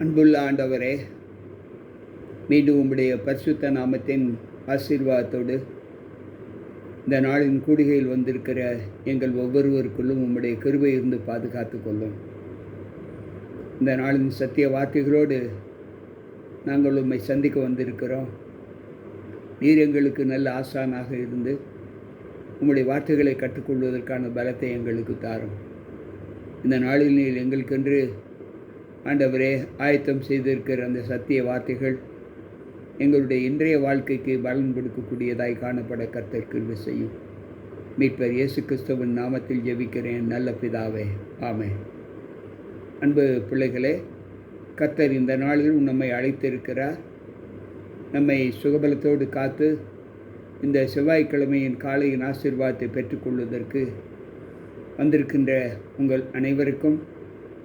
அன்புள்ள ஆண்டவரே, மீண்டும் உம்முடைய பரிசுத்த நாமத்தின் ஆசீர்வாதத்தோடு இந்த நாளின் கூடுகையில் வந்திருக்கிற எங்கள் ஒவ்வொருவருக்குள்ளும் உம்முடைய கிருபை இருந்து பாதுகாத்து கொள்ளும். இந்த நாளின் சத்திய வார்த்தைகளோடு நாங்கள் உம்மை சந்திக்க வந்திருக்கிறோம். நீர் எங்களுக்கு நல்ல ஆசானாக இருந்து உம்முடைய வார்த்தைகளை கற்றுக்கொள்வதற்கான பலத்தை எங்களுக்கு தாரும். இந்த நாளில் நீர் எங்களுக்கென்று ஆண்டவரே ஆயத்தம் செய்திருக்கிற அந்த சத்திய வார்த்தைகள் எங்களுடைய இன்றைய வாழ்க்கைக்கு பலன் கொடுக்கக்கூடியதாய் காணப்பட கர்த்தர் கிருபை செய்யும். மீட்பர் இயேசு கிறிஸ்துவின் நாமத்தில் ஜெபிக்கிறேன் நல்ல பிதாவே, ஆமென். அன்பு பிள்ளைகளே, கர்த்தர் இந்த நாளில் நம்மை அழைத்திருக்கிறார். நம்மை சுகபலத்தோடு காத்து இந்த செவ்வாய்க்கிழமையின் காலையின் ஆசீர்வாதத்தை பெற்றுக்கொள்வதற்கு வந்திருக்கின்ற உங்கள் அனைவருக்கும்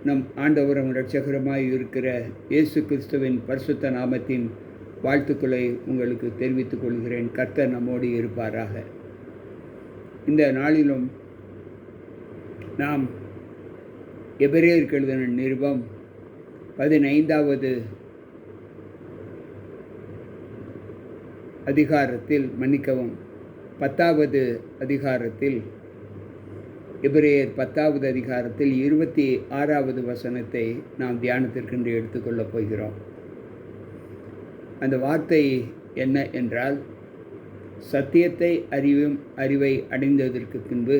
நம் ஆண்டவரும் இரட்சகருமாய் இருக்கிற இயேசு கிறிஸ்துவின் பரிசுத்த நாமத்தின் வாழ்த்துக்களை உங்களுக்கு தெரிவித்துக் கொள்கிறேன். கர்த்தர் நம்மோடு இருப்பாராக. இந்த நாளிலும் நாம் எபிரேயருக்கு எழுதின நிருபம் 15வது அதிகாரத்தில் 10வது அதிகாரத்தில் எபிரேயர் 10வது அதிகாரத்தில் 26வது வசனத்தை நாம் தியானத்திற்கென்று எடுத்துக்கொள்ளப் போகிறோம். அந்த வார்த்தை என்ன என்றால், சத்தியத்தை அறிவை அடைந்ததற்கு பின்பு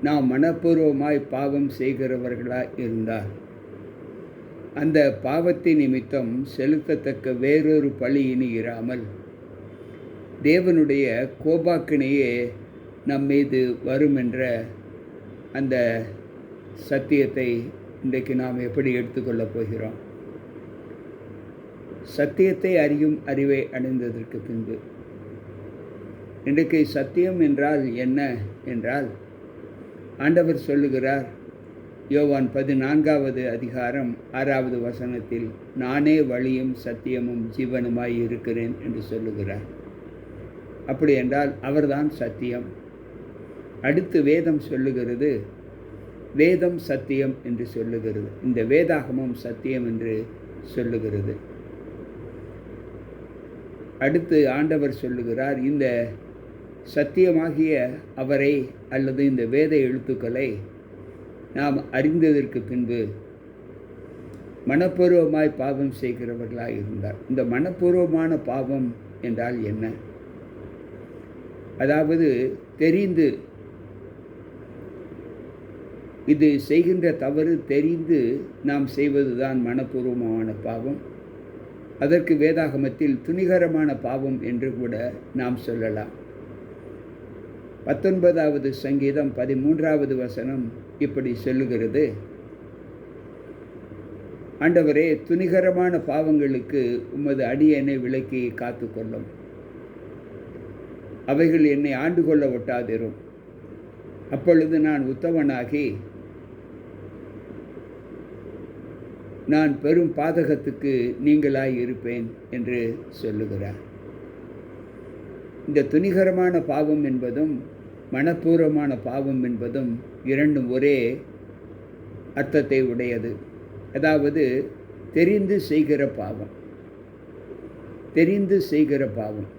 நாம் மனப்பூர்வமாய் பாவம் செய்கிறவர்களாய் இருந்தால் அந்த பாவத்தின் நிமித்தம் செலுத்தத்தக்க வேறொரு பழி இனி இராமல் தேவனுடைய கோபாக்கினையே நம்மீது வரும் என்ற அந்த சத்தியத்தை இன்றைக்கு நாம் எப்படி எடுத்துக்கொள்ளப் போகிறோம்? சத்தியத்தை அறிவை அடைந்ததற்கு பின்பு இன்றைக்கு சத்தியம் என்றால் என்ன என்றால், ஆண்டவர் சொல்லுகிறார் யோவான் 14வது அதிகாரம் 6வது வசனத்தில், நானே வழியும் சத்தியமும் ஜீவனுமாய் இருக்கிறேன் என்று சொல்லுகிறார். அப்படி என்றால் அவர்தான் சத்தியம். அடுத்து வேதம் சொல்லுகிறது, வேதம் சத்தியம் என்று சொல்லுகிறது. இந்த வேதாகமம் சத்தியம் என்று சொல்லுகிறது. அடுத்து ஆண்டவர் சொல்லுகிறார், இந்த சத்தியமாகிய அவரை அல்லது இந்த வேத எழுத்துக்களை நாம் அறிந்ததற்கு பின்பு மனப்பூர்வமாய் பாவம் செய்கிறவர்களாக இருந்தார். இந்த மனப்பூர்வமான பாவம் என்றால் என்ன? அதாவது தெரிந்து, இது செய்கின்ற தவறு தெரிந்து நாம் செய்வதுதான் மனப்பூர்வமான பாவம். அதற்கு வேதாகமத்தில் துணிகரமான பாவம் என்று கூட நாம் சொல்லலாம். 19வது சங்கீதம் 13வது வசனம் இப்படி சொல்லுகிறது, ஆண்டவரே, துணிகரமான பாவங்களுக்கு உமது அடியேனை விலக்கி காத்துக்கொள்ளும். அவைகள் என்னை ஆண்டு கொள்ள ஒட்டாதிரும். அப்பொழுது நான் உத்தமனாகி நான் பெரும் பாதகத்துக்கு நீங்களாய் இருப்பேன் என்று சொல்லுகிறார். இந்த துணிகரமான பாவம் என்பதும் மனப்பூர்வமான பாவம் என்பதும் இரண்டும் ஒரே அர்த்தத்தை உடையது. அதாவது தெரிந்து செய்கிற பாவம், தெரிந்து செய்கிற பாவம்.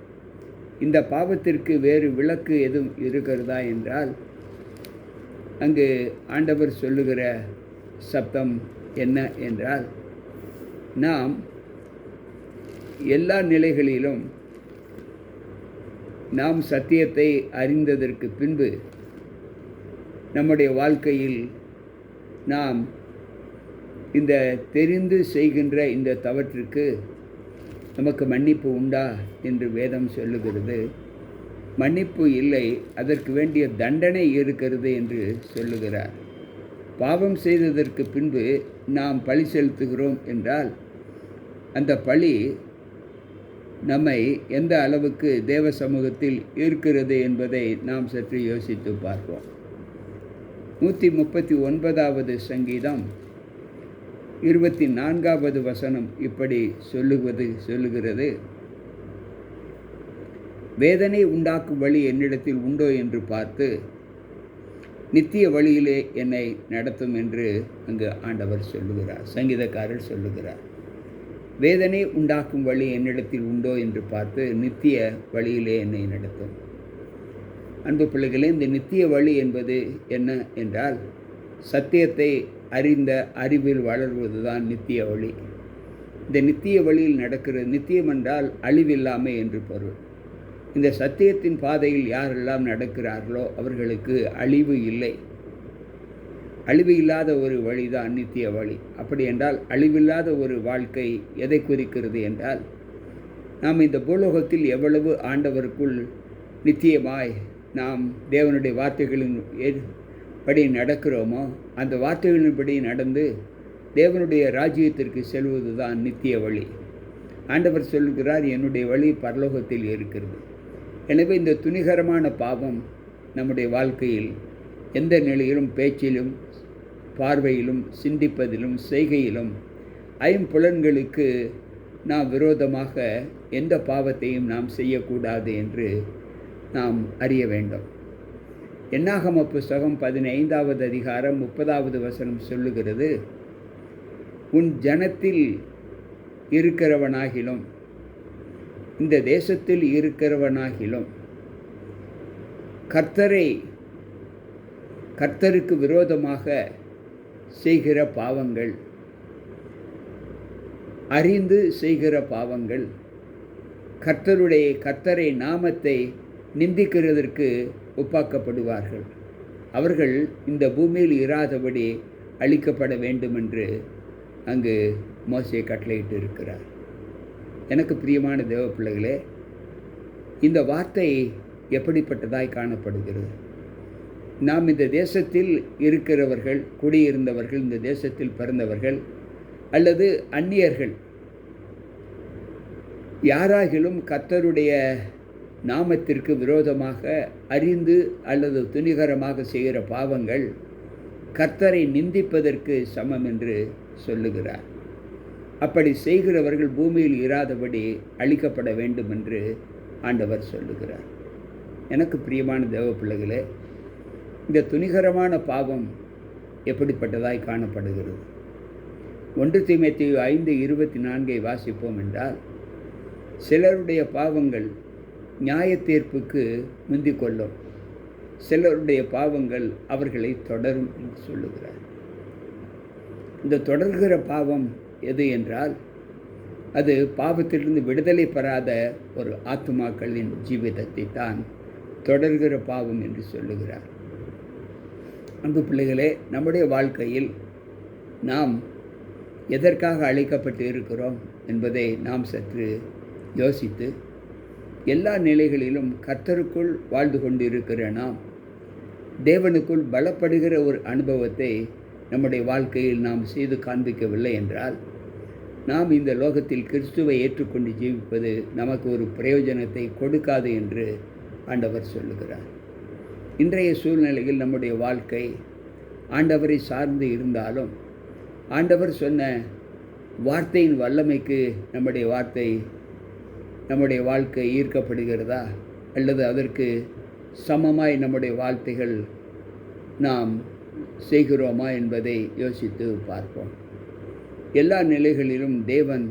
இந்த பாவத்திற்கு வேறு விளக்கு எதுவும் இருக்கிறதா என்றால், அங்கு ஆண்டவர் சொல்லுகிற சப்தம் என்ன என்றால், நாம் எல்லா நிலைகளிலும் நாம் சத்தியத்தை அறிந்ததற்கு பின்பு நம்முடைய வாழ்க்கையில் நாம் இந்த தெரிந்து செய்கின்ற இந்த தவற்றுக்கு நமக்கு மன்னிப்பு உண்டா என்று வேதம் சொல்லுகிறது. மன்னிப்பு இல்லை, அதற்கு வேண்டிய தண்டனை இருக்கிறது என்று சொல்லுகிறார். பாவம் செய்ததற்கு பின்பு நாம் பழி செலுத்துகிறோம் என்றால் அந்த பழி நம்மை எந்த அளவுக்கு தேவ சமூகத்தில் இருக்கிறது என்பதை நாம் சற்று யோசித்து பார்ப்போம். 139வது சங்கீதம் 24வது வசனம் இப்படி சொல்லுகிறது, வேதனை உண்டாக்கும் வழி என்னிடத்தில் உண்டோ என்று பார்த்து நித்திய வழியிலே என்னை நடத்தும் என்று அங்கு ஆண்டவர் சொல்லுகிறார், சங்கீதக்காரர் சொல்லுகிறார். வேதனை உண்டாக்கும் வழி என்னிடத்தில் உண்டோ என்று பார்த்து நித்திய வழியிலே என்னை நடத்தும். அன்பு பிள்ளைகளே, இந்த நித்திய வழி என்பது என்ன என்றால், சத்தியத்தை அறிந்த அறிவில் வளர்வதுதான் நித்திய வழி. இந்த நித்திய வழியில் நடக்கிறது. நித்தியம் என்றால் அழிவில்லாமை என்று பொருள். இந்த சத்தியத்தின் பாதையில் யாரெல்லாம் நடக்கிறார்களோ அவர்களுக்கு அழிவு இல்லை. அழிவு இல்லாத ஒரு வழிதான் நித்திய வழி. அப்படி என்றால் அழிவில்லாத ஒரு வாழ்க்கை எதை குறிக்கிறது என்றால், நாம் இந்த பூலோகத்தில் எவ்வளவு ஆண்டவருக்குள் நித்தியமாய் நாம் தேவனுடைய வார்த்தைகளின் படி நடக்கிறோமோ, அந்த வார்த்தைகளின்படி நடந்து தேவனுடைய ராஜ்யத்திற்கு செல்வது தான் நித்திய வழி. ஆண்டவர் சொல்கிறார், என்னுடைய வழி பரலோகத்தில் இருக்கிறது. எனவே இந்த துணிகரமான பாவம் நம்முடைய வாழ்க்கையில் எந்த நிலையிலும், பேச்சிலும், பார்வையிலும், சிந்திப்பதிலும், செய்கையிலும், ஐம்புலன்களுக்கு நாம் விரோதமாக எந்த பாவத்தையும் நாம் செய்யக்கூடாது என்று நாம் அறிய வேண்டும். என்னாகம புஸ்தகம் 15வது அதிகாரம் 30வது வசனம் சொல்லுகிறது, உன் ஜனத்தில் இருக்கிறவனாகிலும் இந்த தேசத்தில் இருக்கிறவனாகிலும் கர்த்தருக்கு விரோதமாக செய்கிற பாவங்கள், அறிந்து செய்கிற பாவங்கள், கர்த்தரை நாமத்தை நிந்திக்கிறதற்கு ஒப்பாக்கப்படுவார்கள். அவர்கள் இந்த பூமியில் இராதபடி அழிக்கப்பட வேண்டும் என்று அங்கு மோசே கட்டளையிட்டு இருக்கிறார். எனக்கு பிரியமான தேவ பிள்ளைகளே, இந்த வார்த்தை எப்படிப்பட்டதாய் காணப்படுகிறது? நாம் இந்த தேசத்தில் இருக்கிறவர்கள், குடியிருந்தவர்கள், இந்த தேசத்தில் பிறந்தவர்கள் அல்லது அந்நியர்கள் யாராகிலும் கர்த்தருடைய நாமத்திற்கு விரோதமாக அறிந்து அல்லது துணிகரமாக செய்கிற பாவங்கள் கர்த்தரை நிந்திப்பதற்கு சமம் என்று சொல்லுகிறார். அப்படி செய்கிறவர்கள் பூமியில் இராதபடி அழிக்கப்பட வேண்டும் என்று ஆண்டவர் சொல்லுகிறார். எனக்கு பிரியமான தேவ பிள்ளைகளே, இந்த துணிகரமான பாவம் எப்படிப்பட்டதாய் காணப்படுகிறது? 1 தீமோத்தேயு 5:24 வாசிப்போம் என்றால், சிலருடைய பாவங்கள் நியாய தீர்ப்புக்கு முந்திக் கொள்ளும், சிலருடைய பாவங்கள் அவர்களை தொடரும் என்று சொல்லுகிறார். இந்த தொடர்கிற பாவம் எது என்றால், அது பாவத்திலிருந்து விடுதலை பெறாத ஒரு ஆத்துமாக்களின் ஜீவிதத்தை தான் தொடர்கிற பாவம் என்று சொல்லுகிறார். அன்பு பிள்ளைகளே, நம்முடைய வாழ்க்கையில் நாம் எதற்காக அழைக்கப்பட்டு இருக்கிறோம் என்பதை நாம் சற்று யோசித்து, எல்லா நிலைகளிலும் கர்த்தருக்குள் வாழ்ந்து கொண்டு இருக்கிற நாம் தேவனுக்குள் பலப்படுகிற ஒரு அனுபவத்தை நம்முடைய வாழ்க்கையில் நாம் செய்து காண்பிக்கவில்லை என்றால், நாம் இந்த லோகத்தில் கிறிஸ்துவை ஏற்றுக்கொண்டு ஜீவிப்பது நமக்கு ஒரு பிரயோஜனத்தை கொடுக்காது என்று ஆண்டவர் சொல்லுகிறார். இன்றைய சூழ்நிலையில் நம்முடைய வாழ்க்கை ஆண்டவரை சார்ந்து இருந்தாலும், ஆண்டவர் சொன்ன வார்த்தையின் வல்லமைக்கு நம்முடைய வாழ்க்கை ஈர்க்கப்படுகிறதா அல்லது அதற்கு சமமாய் நம்முடைய வார்த்தைகள் நாம் செய்கிறோமா என்பதை யோசித்து பார்ப்போம். எல்லா நிலைகளிலும் தேவன்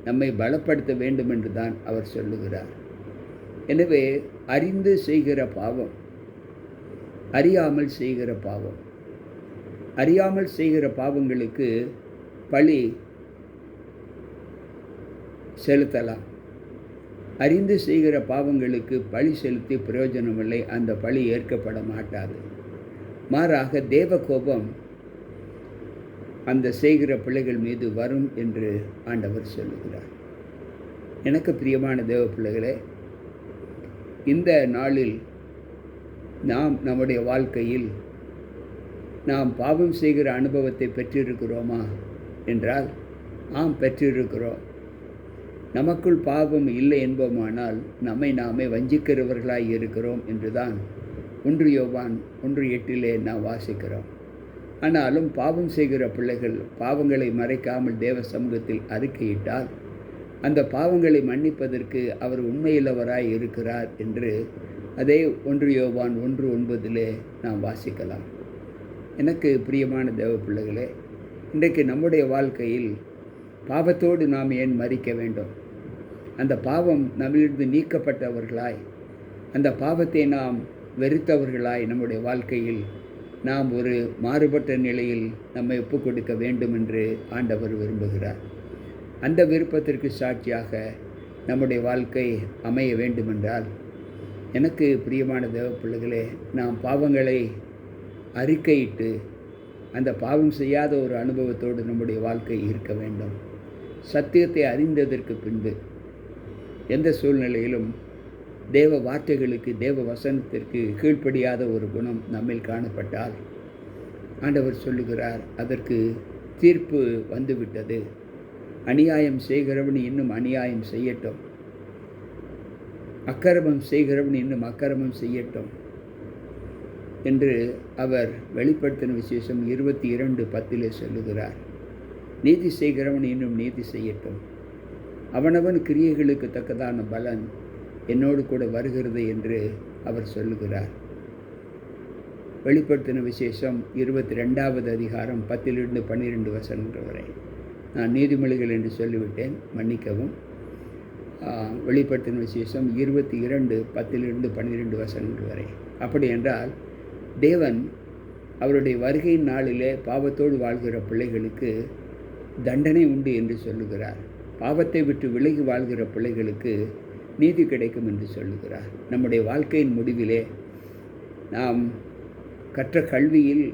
நம்மை பலப்படுத்த வேண்டும் என்று தான் அவர் சொல்லுகிறார். எனவே அறிந்து செய்கிற பாவம், அறியாமல் செய்கிற பாவம், அறியாமல் செய்கிற பாவங்களுக்கு பழி செலுத்தலாம். அறிந்து செய்கிற பாவங்களுக்கு பழி செலுத்தி பிரயோஜனமில்லை, அந்த பழி ஏற்கப்பட மாட்டாது. மாறாக தேவ கோபம் அந்த செய்கிற பிள்ளைகள் மீது வரும் என்று ஆண்டவர் சொல்லுகிறார். எனக்கு பிரியமான தேவ பிள்ளைகளே, இந்த நாளில் நாம் நம்முடைய வாழ்க்கையில் நாம் பாவம் செய்கிற அனுபவத்தை பெற்றிருக்கிறோமா என்றால், ஆம், பெற்றிருக்கிறோம். நமக்குள் பாவம் இல்லை என்போமானால் நம்மை நாமே வஞ்சிக்கிறவர்களாய் இருக்கிறோம் என்றுதான் 1 யோவான் 1:8 நாம் வாசிக்கிறோம். ஆனாலும் பாவம் செய்கிற பிள்ளைகள் பாவங்களை மறைக்காமல் தேவ சமூகத்தில் அறிக்கையிட்டால் அந்த பாவங்களை மன்னிப்பதற்கு அவர் உண்மையுள்ளவராய் இருக்கிறார் என்று அதே 1 யோவான் 1:9 நாம் வாசிக்கலாம். எனக்கு பிரியமான தேவ பிள்ளைகளே, இன்றைக்கு நம்முடைய வாழ்க்கையில் பாவத்தோடு நாம் ஏன் மரிக்க வேண்டும்? அந்த பாவம் நம்மிலிருந்து நீக்கப்பட்டவர்களாய், அந்த பாவத்தை நாம் வெறுத்தவர்களாய் நம்முடைய வாழ்க்கையில் நாம் ஒரு மாறுபட்ட நிலையில் நம்மை ஒப்புக் கொடுக்க வேண்டும் என்று ஆண்டவர் விரும்புகிறார். அந்த விருப்பத்திற்கு சாட்சியாக நம்முடைய வாழ்க்கை அமைய வேண்டுமென்றால், எனக்கு பிரியமான தேவ பிள்ளைகளே, நாம் பாவங்களை அறிக்கையிட்டு அந்த பாவம் செய்யாத ஒரு அனுபவத்தோடு நம்முடைய வாழ்க்கை இருக்க வேண்டும். சத்தியத்தை அறிந்ததற்கு பின்பு எந்த சூழ்நிலையிலும் தேவ வார்த்தைகளுக்கு, தேவ வசனத்திற்கு கீழ்ப்படியாத ஒரு குணம் நம்மில் காணப்பட்டால், ஆண்டவர் சொல்லுகிறார், அதற்கு தீர்ப்பு வந்துவிட்டது. அநியாயம் செய்கிறவன் இன்னும் அநியாயம் செய்யட்டும், அக்கிரமம் செய்கிறவன் இன்னும் அக்கிரமம் செய்யட்டும் என்று அவர் வெளிப்படுத்தின விசேஷம் 22:10 சொல்லுகிறார். நீதி செய்கிறவன் இன்னும் நீதி செய்யட்டும், அவனவன் கிரியைகளுக்கு தக்கதான பலன் என்னோடு கூட வருகிறது என்று அவர் சொல்லுகிறார். வெளிப்படுத்தின விசேஷம் 22வது அதிகாரம் 10-12 வசனங்கள் வரை. நான் நீதிமொழிகள் என்று சொல்லிவிட்டேன், மன்னிக்கவும். வெளிப்படுத்தின விசேஷம் 22:10-12 வசனங்கள் வரை. அப்படி என்றால் தேவன் அவருடைய வருகையின் நாளிலே பாவத்தோடு வாழ்கிற பிள்ளைகளுக்கு தண்டனை உண்டு என்று சொல்லுகிறார். பாவத்தை விட்டு விலகி வாழ்கிற பிள்ளைகளுக்கு நீதி கிடைக்கும் என்று சொல்லுகிறார். நம்முடைய வாழ்க்கையின் முடிவிலே நாம் கற்ற கல்வியில்,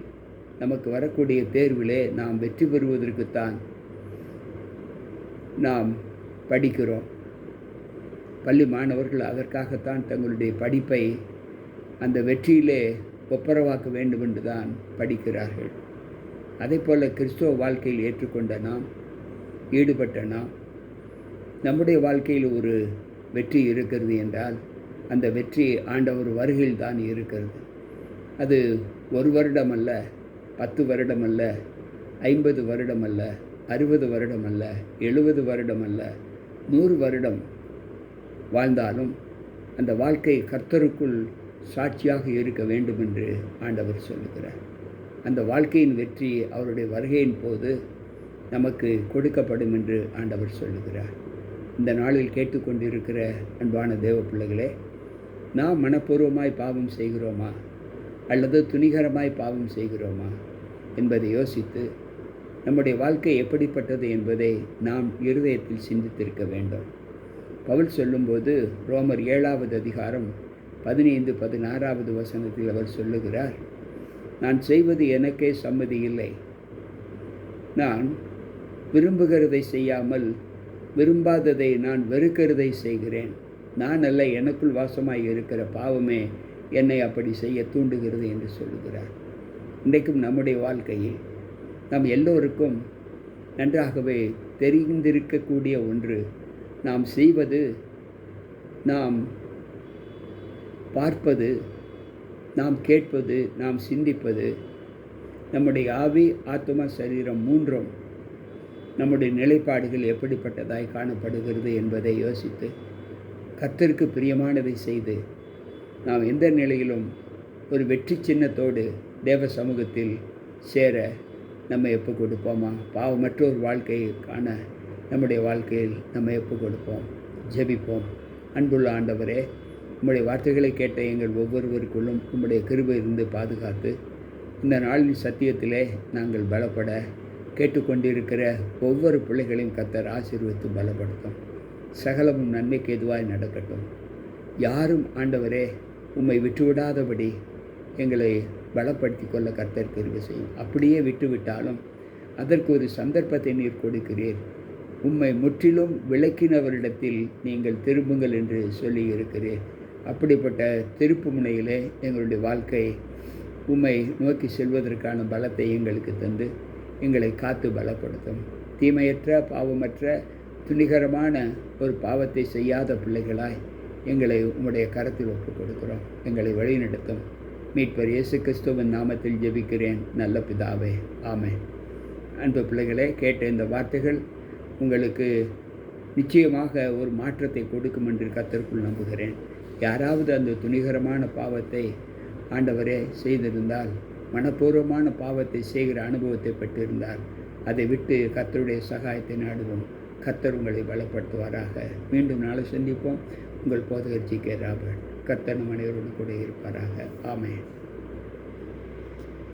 நமக்கு வரக்கூடிய தேர்விலே நாம் வெற்றி பெறுவதற்குத்தான் நாம் படிக்கிறோம். பள்ளி மாணவர்கள் அதற்காகத்தான் தங்களுடைய படிப்பை அந்த வெற்றியிலே ஒப்புரவாக்க வேண்டும் என்று தான் படிக்கிறார்கள். அதே போல் கிறிஸ்துவ வாழ்க்கையில் ஏற்றுக்கொண்ட நாம், ஈடுபட்ட நாம், நம்முடைய வாழ்க்கையில் ஒரு வெற்றி இருக்கிறது என்றால் அந்த வெற்றி ஆண்டவர் வருகையில் தான் இருக்கிறது. அது 1 வருடம் அல்ல, 10 வருடம் அல்ல, 50 வருடம் அல்ல, 60 வருடம் அல்ல, 70 வருடம் அல்ல, 100 வருடம் வாழ்ந்தாலும் அந்த வாழ்க்கை கர்த்தருக்குள் சாட்சியாக இருக்க வேண்டும் என்று ஆண்டவர் சொல்லுகிறார். அந்த வாழ்க்கையின் வெற்றி அவருடைய வருகையின் போது நமக்கு கொடுக்கப்படும் என்று ஆண்டவர் சொல்லுகிறார். இந்த நாளில் கேட்டுக்கொண்டிருக்கிற அன்பான தேவ பிள்ளைகளே, நாம் மனப்பூர்வமாய் பாவம் செய்கிறோமா அல்லது துணிகரமாய் பாவம் செய்கிறோமா என்பதை யோசித்து நம்முடைய வாழ்க்கை எப்படிப்பட்டது என்பதை நாம் இருதயத்தில் சிந்தித்திருக்க வேண்டும். பவுல் சொல்லும்போது ரோமர் 7வது அதிகாரம் 15-16 வசனத்தில் அவர் சொல்லுகிறார், நான் செய்வது எனக்கே சம்மதி இல்லை, நான் விரும்புகிறதை செய்யாமல் விரும்பாததை நான் வெறுக்கிறதை செய்கிறேன். நான் அல்ல, எனக்குள் வாசமாய் இருக்கிற பாவமே என்னை அப்படி செய்ய தூண்டுகிறது என்று சொல்லுகிறார். இன்றைக்கும் நம்முடைய வாழ்க்கையில் நாம் எல்லோருக்கும் நன்றாகவே தெரிந்திருக்கக்கூடிய ஒன்று, நாம் செய்வது, நாம் பார்ப்பது, நாம் கேட்பது, நாம் சிந்திப்பது, நம்முடைய ஆவி, ஆத்துமா, சரீரம் மூன்றும் நம்முடைய நிலைப்பாடுகள் எப்படிப்பட்டதாய் காணப்படுகிறது என்பதை யோசித்து கர்த்தருக்கு பிரியமானதை செய்து நாம் எந்த நிலையிலும் ஒரு வெற்றி சின்னத்தோடு தேவ சமூகத்தில் சேர நம்ம எப்போ கொடுப்போமா? பாவமற்ற ஒரு வாழ்க்கையை காண நம்முடைய வாழ்க்கையில் நம்ம எப்போ கொடுப்போம்? ஜெபிப்போம். அன்புள்ள ஆண்டவரே, உம்முடைய வார்த்தைகளை கேட்ட எங்கள் ஒவ்வொருவருக்குள்ளும் உம்முடைய கிருபை இருந்து பாதுகாத்து இந்த நாளின் சத்தியத்திலே நாங்கள் பலப்பட கேட்டுக்கொண்டிருக்கிற ஒவ்வொரு பிள்ளைகளையும் கர்த்தர் ஆசீர்வதித்து பலப்படுத்தும். சகலமும் நன்மைக்கு எதுவாய் நடக்கட்டும். யாரும் ஆண்டவரே உம்மை விட்டுவிடாதபடி எங்களை பலப்படுத்தி கொள்ள கர்த்தர் கிருபை செய்யும். அப்படியே விட்டுவிட்டாலும் அதற்கு ஒரு சந்தர்ப்பத்தை நீர் கொடுக்கிறீர். உம்மை முற்றிலும் விலக்கினவரிடத்தில் நீங்கள் திரும்புங்கள் என்று சொல்லி இருக்கிறீர். அப்படிப்பட்ட திருப்பு முனையிலே எங்களுடைய வாழ்க்கை உம்மை நோக்கி செல்வதற்கான பலத்தை எங்களுக்கு தந்து எங்களை காத்து பலப்படுத்தும். தீமையற்ற, பாவமற்ற, துணிகரமான ஒரு பாவத்தை செய்யாத பிள்ளைகளாய் எங்களை உம்முடைய கரத்தில் ஒப்புக் கொடுக்கிறோம். எங்களை வழிநடத்தும். மீட்பர் இயேசு கிறிஸ்துவின் நாமத்தில் ஜெபிக்கிறேன் நல்ல பிதாவே, ஆமென். அன்பு பிள்ளைகளே, கேட்ட இந்த வார்த்தைகள் உங்களுக்கு நிச்சயமாக ஒரு மாற்றத்தை கொடுக்கும் என்று கர்த்தருக்குள் நம்புகிறேன். யாராவது அந்த துணிகரமான பாவத்தை ஆண்டவரே செய்திருந்தால் மனப்பூர்வமான பாவத்தை செய்கிற அனுபவத்தை பெற்றிருந்தால் அதை விட்டு கர்த்தருடைய சகாயத்தை நாடுவோம். கர்த்தர் உங்களை பலப்படுத்துவாராக. மீண்டும் நாளை சந்திப்போம். உங்கள் போதகர் ஜி.கே. ராபர்ட். கர்த்தர் நம் அனைவரோடு கூட இருப்பாராக. ஆமென்.